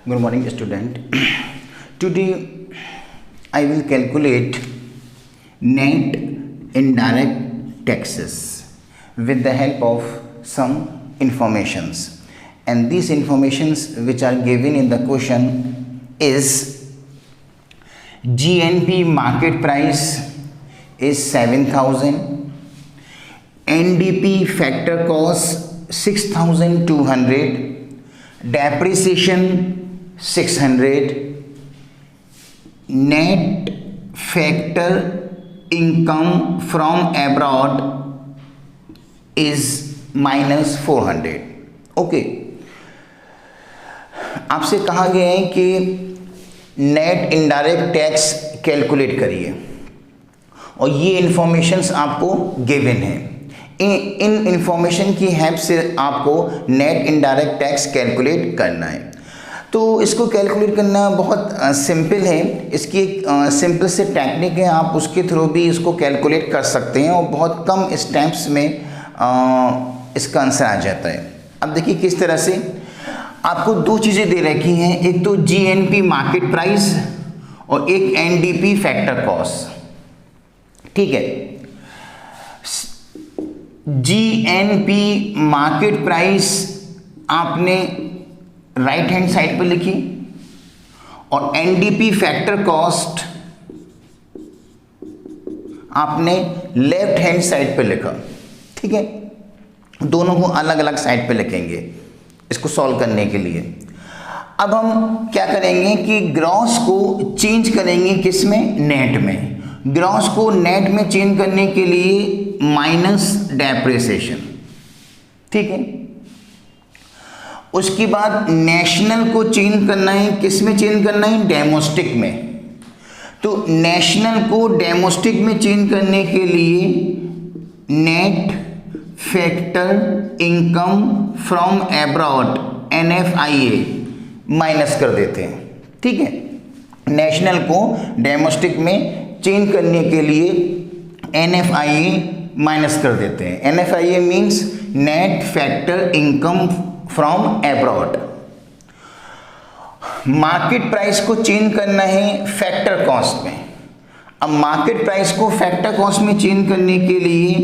Good morning, student. Today I will calculate net indirect taxes with the help of some informations, and these informations which are given in the question is GNP market price is 7,000, NDP factor cost 6,200, depreciation 600, net factor income from abroad is -400. Okay, आपसे कहा गया है कि net indirect tax calculate करिए और ये informations आपको given है। इन इंफॉर्मेशन की हेल्प से आपको नेट इनडायरेक्ट टैक्स कैलकुलेट करना है। तो इसको कैलकुलेट करना बहुत सिंपल है। इसकी एक सिंपल से टेक्निक है, आप उसके थ्रू भी इसको कैलकुलेट कर सकते हैं और बहुत कम स्टेप्स में इसका आंसर आ जाता है। अब देखिए किस तरह से आपको दो चीज़ें दे रखी हैं, एक तो जीएनपी मार्केट प्राइस और एक एनडीपी फैक्टर कॉस्ट। ठीक है, जीएनपी मार्केट प्राइस आपने राइट हैंड साइड पर लिखी और एनडीपी फैक्टर कॉस्ट आपने लेफ्ट हैंड साइड पर लिखा। ठीक है, दोनों को अलग अलग साइड पे लिखेंगे इसको सॉल्व करने के लिए। अब हम क्या करेंगे कि ग्रॉस को चेंज करेंगे किस में, नेट में। ग्रॉस को नेट में चेंज करने के लिए माइनस डेप्रिसिएशन। ठीक है, उसके बाद नेशनल को चेंज करना है, किस में चेंज करना है, डोमेस्टिक में। तो नेशनल को डोमेस्टिक में चेंज करने के लिए net factor income from abroad NFIA minus कर देते हैं। ठीक है, नेशनल को डोमेस्टिक में चेंज करने के लिए NFIA माइनस कर देते हैं। NFIA means net factor income from abroad. Market price को चेंज करना है फैक्टर कॉस्ट में। अब मार्केट प्राइस को फैक्टर कॉस्ट में चेंज करने के लिए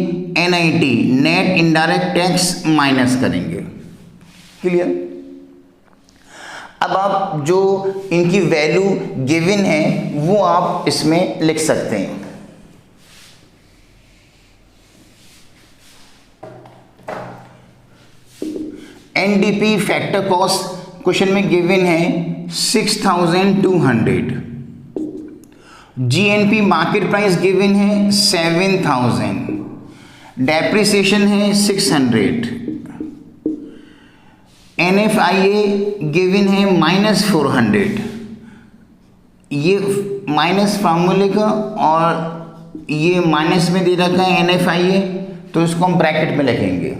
NIT net indirect tax minus करेंगे। क्लियर? अब आप जो इनकी वैल्यू गिवन है वो आप इसमें लिख सकते हैं। NDP फैक्टर कॉस्ट क्वेश्चन में गिवन है 6,200। GNP मार्केट प्राइस गिवन है 7,000, डेप्रिसिएशन है 600, NFIA गिवन है -400। ये माइनस फार्मूले का और ये माइनस में दे रखा है NFIA, तो इसको हम ब्रैकेट में लिखेंगे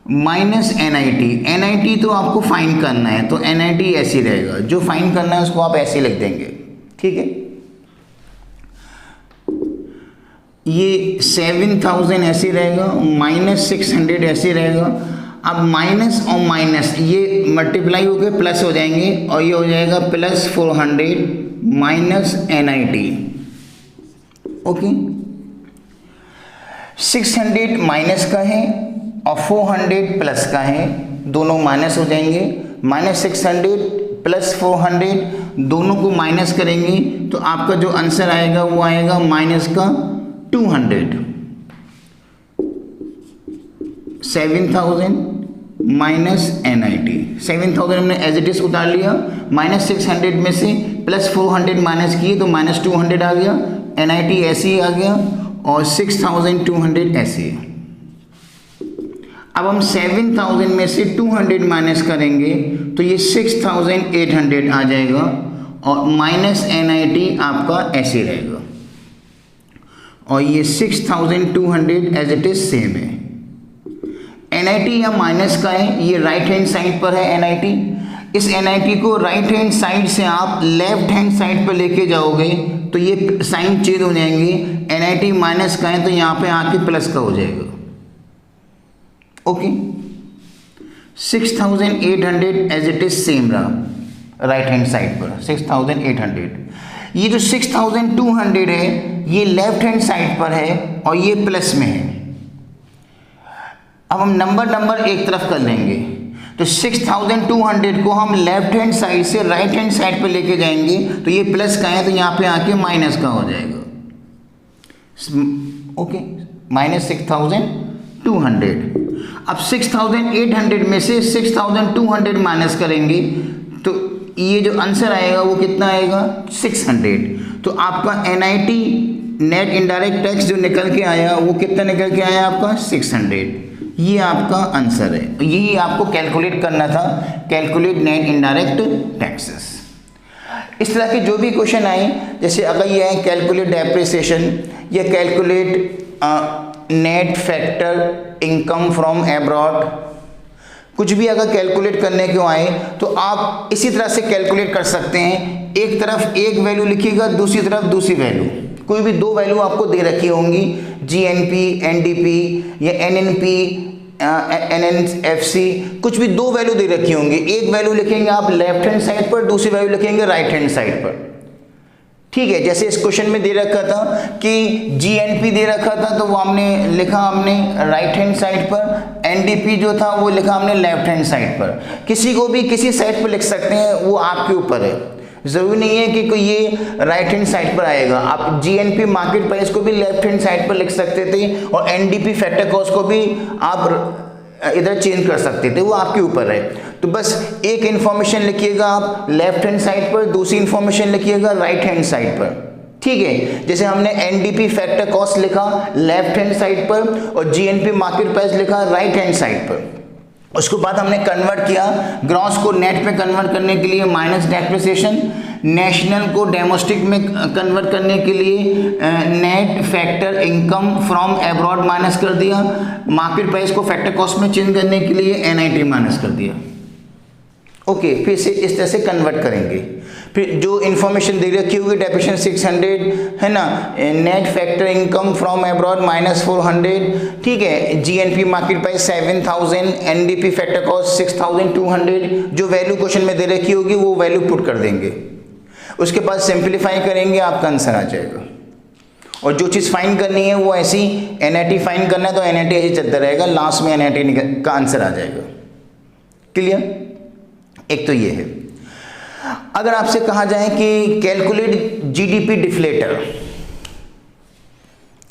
माइनस NIT तो आपको फाइंड करना है, तो NIT ऐसे रहेगा, जो फाइंड करना है उसको आप ऐसे लिख देंगे। ठीक है, ये 7,000 ऐसे रहेगा, -600 ऐसे रहेगा। अब माइनस और माइनस ये मल्टीप्लाई होकर प्लस हो जाएंगे और ये हो जाएगा +400 माइनस NIT। ओके, 600 माइनस का है और 400 प्लस का है, दोनों माइनस हो जाएंगे। -600 + 400 दोनों को माइनस करेंगे तो आपका जो आंसर आएगा वो आएगा -200। 7,000 माइनस NIT, 7,000 हमने एज इट इज उतार लिया, -600 में से +400 माइनस किए तो -200 आ गया, NIT ऐसे ही आ गया और 6,200 ऐसे। अब हम 7,000 में से 200 माइनस करेंगे तो ये 6,800 आ जाएगा और माइनस NIT आपका ऐसे रहेगा और ये 6,200 एज इट इज सेम है। NIT या माइनस का है, ये राइट हैंड साइड पर है NIT। इस NIT को राइट हैंड साइड से आप लेफ्ट हैंड साइड पर लेके जाओगे तो ये साइन चेंज हो जाएंगे। NIT माइनस का है तो यहाँ पे आके प्लस का हो जाएगा। Okay, 6,800 as it is same रहा राइट हैंड साइड पर 6,800। ये जो 6,200 है ये लेफ्ट हैंड साइड पर है और ये प्लस में है। अब हम नंबर एक तरफ कर लेंगे तो 6,200 को हम लेफ्ट हैंड साइड से राइट हैंड साइड पर लेके जाएंगे तो ये प्लस का है तो यहाँ पे आके माइनस का हो जाएगा। Okay, minus 6,200। अब 6,800 में से 6,200 माइनस करेंगे तो ये जो आंसर आएगा वो कितना आएगा 600। तो आपका NIT नेट इनडायरेक्ट टैक्स जो निकल के आया वो कितना निकल के आया आपका 600। ये आपका आंसर है। यही आपको कैलकुलेट करना था, कैलकुलेट नेट इनडायरेक्ट टैक्सेस। इस तरह के जो भी क्वेश्चन आए, जैसे अगर ये है कैलकुलेट डेप्रिसिएशन या calculate net factor income from abroad, कुछ भी अगर कैलकुलेट करने को आए तो आप इसी तरह से कैलकुलेट कर सकते हैं। एक तरफ एक वैल्यू लिखिएगा, दूसरी तरफ दूसरी वैल्यू, कोई भी दो वैल्यू आपको दे रखी होंगी, GNP, NDP या NNP, NNFC, कुछ भी दो वैल्यू दे रखी होंगी। एक वैल्यू लिखेंगे आप लेफ्ट हैंड साइड पर, दूसरी वैल्यू लिखेंगे राइट हैंड साइड पर। ठीक है, जैसे इस क्वेश्चन में दे रखा था कि GNP दे रखा था तो वो हमने लिखा हमने राइट हैंड साइड पर, NDP जो था वो लिखा हमने लेफ्ट हैंड साइड पर। किसी को भी किसी साइड पर लिख सकते हैं, वो आपके ऊपर है। जरूरी नहीं है कि कोई ये राइट हैंड साइड पर आएगा। आप GNP मार्केट प्राइस को भी लेफ्ट हैंड साइड पर लिख सकते थे और NDP फैक्टर कॉस्ट को भी आप इधर चेंज कर सकते थे, वो आपके ऊपर है। तो बस एक इंफॉर्मेशन लिखिएगा आप लेफ्ट हैंड साइड पर, दूसरी इंफॉर्मेशन लिखिएगा राइट हैंड साइड पर। ठीक है, जैसे हमने NDP फैक्टर कॉस्ट लिखा लेफ्ट हैंड साइड पर और GNP मार्केट प्राइस लिखा राइट हैंड साइड पर। उसके बाद हमने कन्वर्ट किया ग्रॉस को नेट पे कन्वर्ट करने के लिए माइनस डेप्रिसिएशन, नेशनल को डोमेस्टिक में कन्वर्ट करने के लिए net factor income from abroad minus कर दिया, मार्केट प्राइस को फैक्टर कॉस्ट में चेंज करने के लिए NIT माइनस कर दिया। ओके, फिर से इस तरह से कन्वर्ट करेंगे। फिर जो इन्फॉर्मेशन दे रखी होगी डेप्रिसिएशन 600 है ना, net factor income from abroad minus 400, ठीक है, GNP market price 7000, NDP factor cost 6200, जो वैल्यू क्वेश्चन में दे रखी होगी वो वैल्यू पुट कर देंगे। उसके बाद सिंप्लीफाई करेंगे, आपका आंसर आ जाएगा। और जो चीज़ फाइंड करनी है वो ऐसी NIT फाइंड करना है तो NIT ऐसे चलता रहेगा, लास्ट में NIT का आंसर आ जाएगा। क्लियर? एक तो ये है। अगर आपसे कहा जाए कि calculate GDP deflator,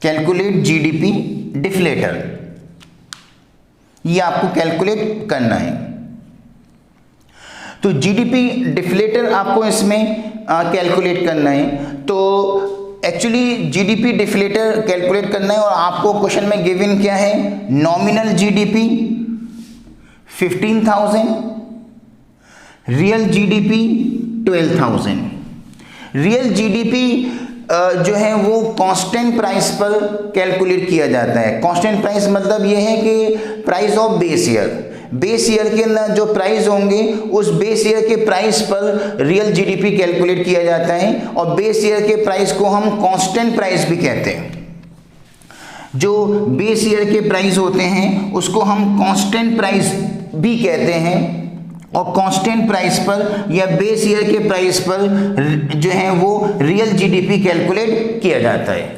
calculate GDP deflator, ये आपको कैलकुलेट करना है। तो GDP डिफ्लेटर आपको इसमें कैलकुलेट करना है। तो एक्चुअली GDP डिफ्लेटर कैलकुलेट करना है और आपको क्वेश्चन में गिवन क्या है, nominal GDP 15,000, real GDP 12,000। Real GDP जो है वो कांस्टेंट प्राइस पर कैलकुलेट किया जाता है। कांस्टेंट प्राइस मतलब ये है कि price of base year, base year के अंदर जो प्राइस होंगे उस बेस ईयर के प्राइस पर रियल GDP कैलकुलेट किया जाता है। और बेस ईयर के प्राइस को हम कांस्टेंट प्राइस भी कहते हैं। जो बेस ईयर के प्राइस होते हैं उसको हम कांस्टेंट प्राइस भी कहते हैं। और कांस्टेंट प्राइस पर या बेस ईयर के प्राइस पर जो है वो रियल GDP कैलकुलेट किया जाता है।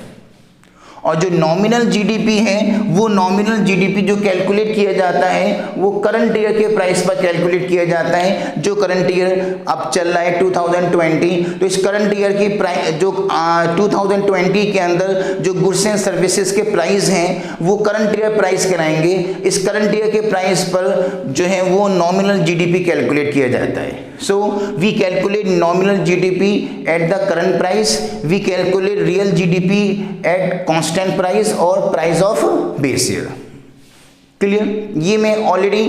और जो नॉमिनल GDP है वो नॉमिनल GDP जो कैलकुलेट किया जाता है वो करंट ईयर के प्राइस पर कैलकुलेट किया जाता है। जो करंट ईयर अब चल रहा है 2020, तो इस करंट ईयर की प्राइस जो 2020 के अंदर जो गुड्स एंड सर्विसेज के प्राइस हैं वो करंट ईयर प्राइस कराएंगे। इस करंट ईयर के प्राइस पर जो है वो नॉमिनल GDP कैलकुलेट किया जाता है। So we calculate nominal GDP at the current price, we calculate real GDP at constant price और price of base year। Clear? ये मैं ऑलरेडी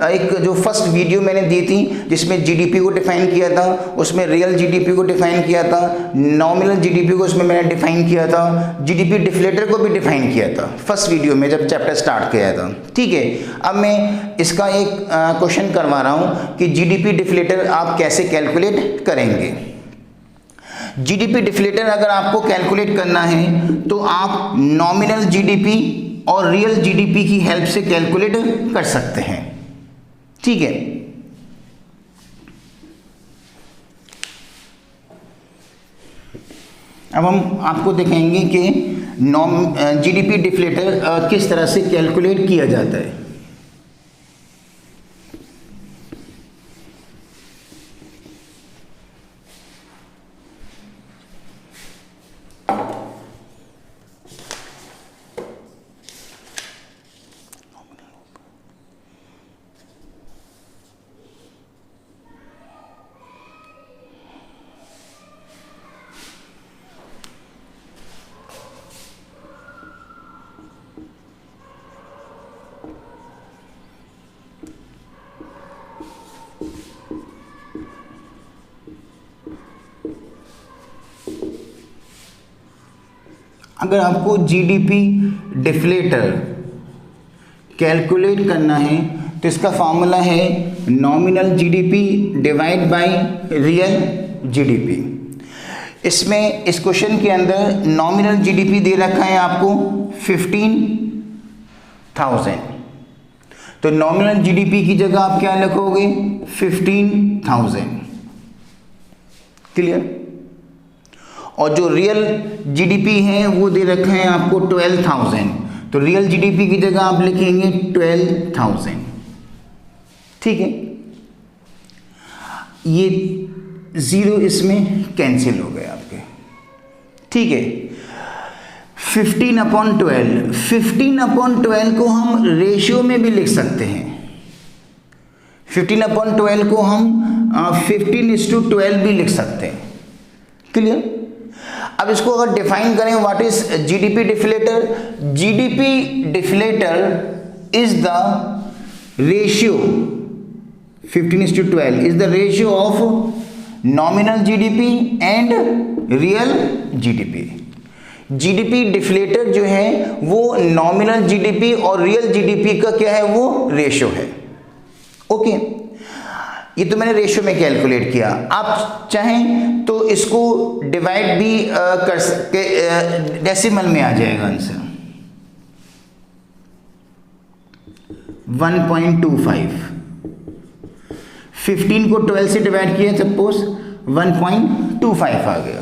एक जो फर्स्ट वीडियो मैंने दी थी जिसमें GDP को डिफाइन किया था, उसमें रियल GDP को डिफाइन किया था, नॉमिनल GDP को उसमें मैंने डिफाइन किया था, GDP डिफ्लेटर को भी डिफाइन किया था फर्स्ट वीडियो में जब चैप्टर स्टार्ट किया था। ठीक है, अब मैं इसका एक क्वेश्चन करवा रहा हूँ कि GDP डिफ्लेटर आप कैसे कैलकुलेट करेंगे। GDP डिफ्लेटर अगर आपको कैलकुलेट करना है तो आप नॉमिनल GDP और रियल GDP की हेल्प से कैलकुलेट कर सकते हैं। ठीक है। अब हम आपको दिखाएंगे कि जीडीपी डिफ्लेटर किस तरह से कैलकुलेट किया जाता है। अगर आपको जीडीपी डिफ्लेटर कैलकुलेट करना है तो इसका फॉर्मूला है nominal GDP divide by real GDP. इसमें इस क्वेश्चन के अंदर नॉमिनल जीडीपी दे रखा है आपको 15,000, तो नॉमिनल जीडीपी की जगह आप क्या लिखोगे 15,000। क्लियर। और जो रियल जीडीपी है वो दे रखा है आपको 12,000, तो रियल जीडीपी की जगह आप लिखेंगे 12,000। ठीक है, ये जीरो इसमें कैंसिल हो गए आपके। ठीक है, 15/12, 15/12 को हम रेशियो में भी लिख सकते हैं। 15/12 को हम 15:12 भी लिख सकते हैं। क्लियर। अब इसको अगर डिफाइन करें, what is GDP deflator? GDP deflator is the ratio, 15:12 is the ratio of nominal GDP and real GDP. GDP deflator जो है वो नॉमिनल जीडीपी और रियल जीडीपी का क्या है, वो रेशियो है। ओके, ये तो मैंने रेशियो में कैलकुलेट किया। आप चाहें तो इसको डिवाइड भी कर सकते, डेसिमल में आ जाएगा आंसर 1.25। 15 को 12 से डिवाइड किया, सपोज 1.25 आ गया,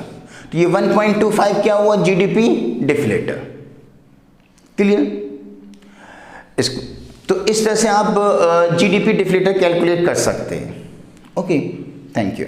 तो ये 1.25 क्या हुआ, जीडीपी डिफ्लेटर। क्लियर। इसको तो इस तरह से आप जीडीपी डिफ्लेटर कैलकुलेट कर सकते हैं। Okay, thank you.